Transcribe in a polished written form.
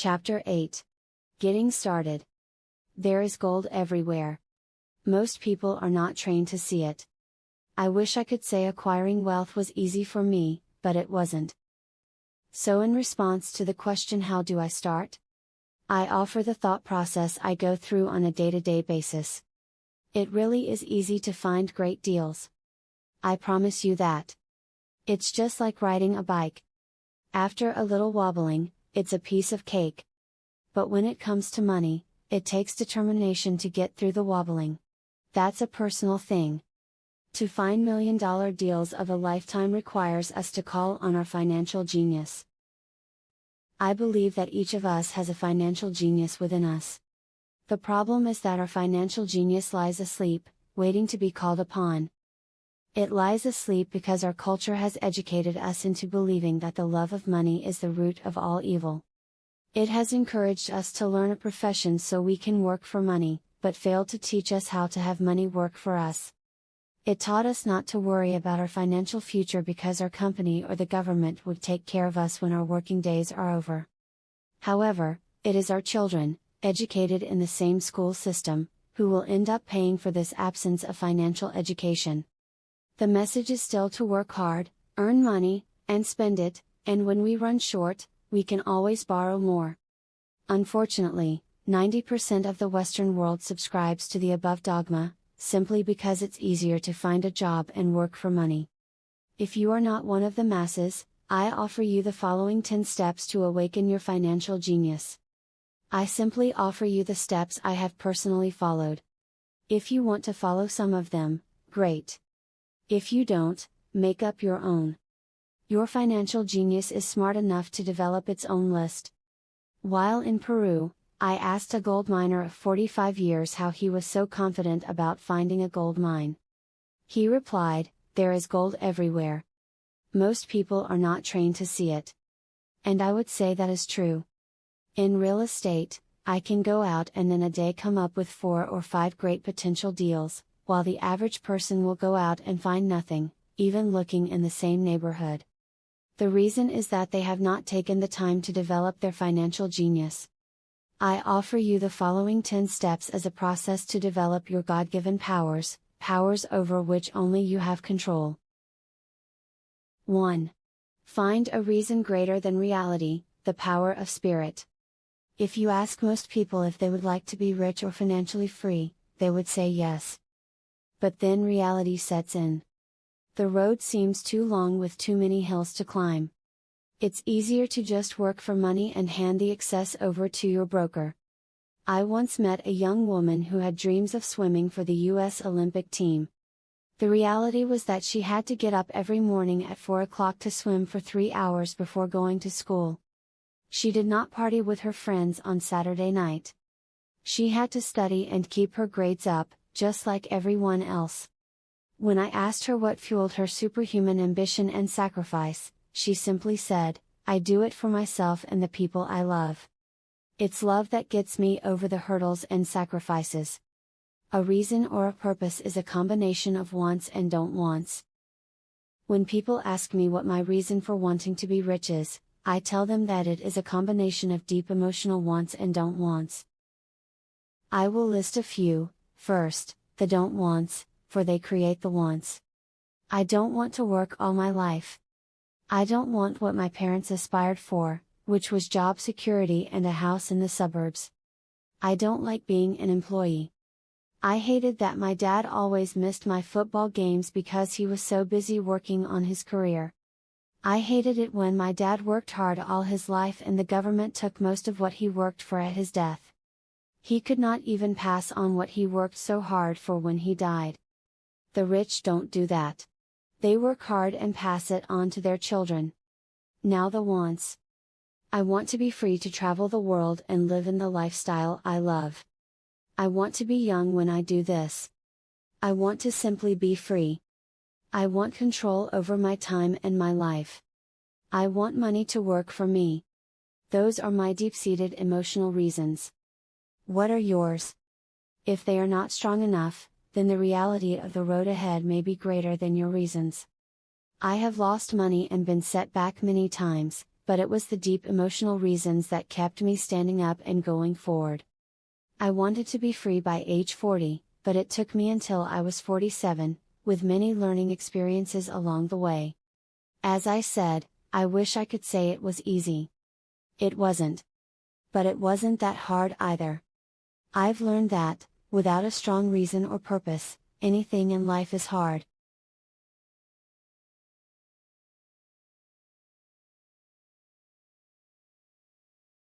Chapter 8. Getting Started. There is gold everywhere. Most people are not trained to see it. I wish I could say acquiring wealth was easy for me, but it wasn't. So in response to the question, how do I start? I offer the thought process I go through on a day-to-day basis. It really is easy to find great deals. I promise you that. It's just like riding a bike. After a little wobbling, it's a piece of cake. But when it comes to money, it takes determination to get through the wobbling. That's a personal thing. To find million-dollar deals of a lifetime requires us to call on our financial genius. I believe that each of us has a financial genius within us. The problem is that our financial genius lies asleep, waiting to be called upon. It lies asleep because our culture has educated us into believing that the love of money is the root of all evil. It has encouraged us to learn a profession so we can work for money, but failed to teach us how to have money work for us. It taught us not to worry about our financial future because our company or the government would take care of us when our working days are over. However, it is our children, educated in the same school system, who will end up paying for this absence of financial education. The message is still to work hard, earn money, and spend it, and when we run short, we can always borrow more. Unfortunately, 90% of the Western world subscribes to the above dogma, simply because it's easier to find a job and work for money. If you are not one of the masses, I offer you the following 10 steps to awaken your financial genius. I simply offer you the steps I have personally followed. If you want to follow some of them, great. If you don't, make up your own. Your financial genius is smart enough to develop its own list. While in Peru, I asked a gold miner of 45 years how he was so confident about finding a gold mine. He replied, "There is gold everywhere. Most people are not trained to see it." And I would say that is true. In real estate, I can go out and in a day come up with 4 or 5 great potential deals, while the average person will go out and find nothing, even looking in the same neighborhood. The reason is that they have not taken the time to develop their financial genius. I offer you the following 10 steps as a process to develop your God-given powers, powers over which only you have control. 1. Find a reason greater than reality, the power of spirit. If you ask most people if they would like to be rich or financially free, they would say yes. But then reality sets in. The road seems too long with too many hills to climb. It's easier to just work for money and hand the excess over to your broker. I once met a young woman who had dreams of swimming for the U.S. Olympic team. The reality was that she had to get up every morning at 4 o'clock to swim for 3 hours before going to school. She did not party with her friends on Saturday night. She had to study and keep her grades up, just like everyone else. When I asked her what fueled her superhuman ambition and sacrifice, she simply said, "I do it for myself and the people I love. It's love that gets me over the hurdles and sacrifices." A reason or a purpose is a combination of wants and don't wants. When people ask me what my reason for wanting to be rich is, I tell them that it is a combination of deep emotional wants and don't wants. I will list a few. First, the don't wants, for they create the wants. I don't want to work all my life. I don't want what my parents aspired for, which was job security and a house in the suburbs. I don't like being an employee. I hated that my dad always missed my football games because he was so busy working on his career. I hated it when my dad worked hard all his life and the government took most of what he worked for at his death. He could not even pass on what he worked so hard for when he died. The rich don't do that. They work hard and pass it on to their children. Now the wants. I want to be free to travel the world and live in the lifestyle I love. I want to be young when I do this. I want to simply be free. I want control over my time and my life. I want money to work for me. Those are my deep-seated emotional reasons. What are yours? If they are not strong enough, then the reality of the road ahead may be greater than your reasons. I have lost money and been set back many times, but it was the deep emotional reasons that kept me standing up and going forward. I wanted to be free by age 40, but it took me until I was 47, with many learning experiences along the way. As I said, I wish I could say it was easy. It wasn't. But it wasn't that hard either. I've learned that, without a strong reason or purpose, anything in life is hard.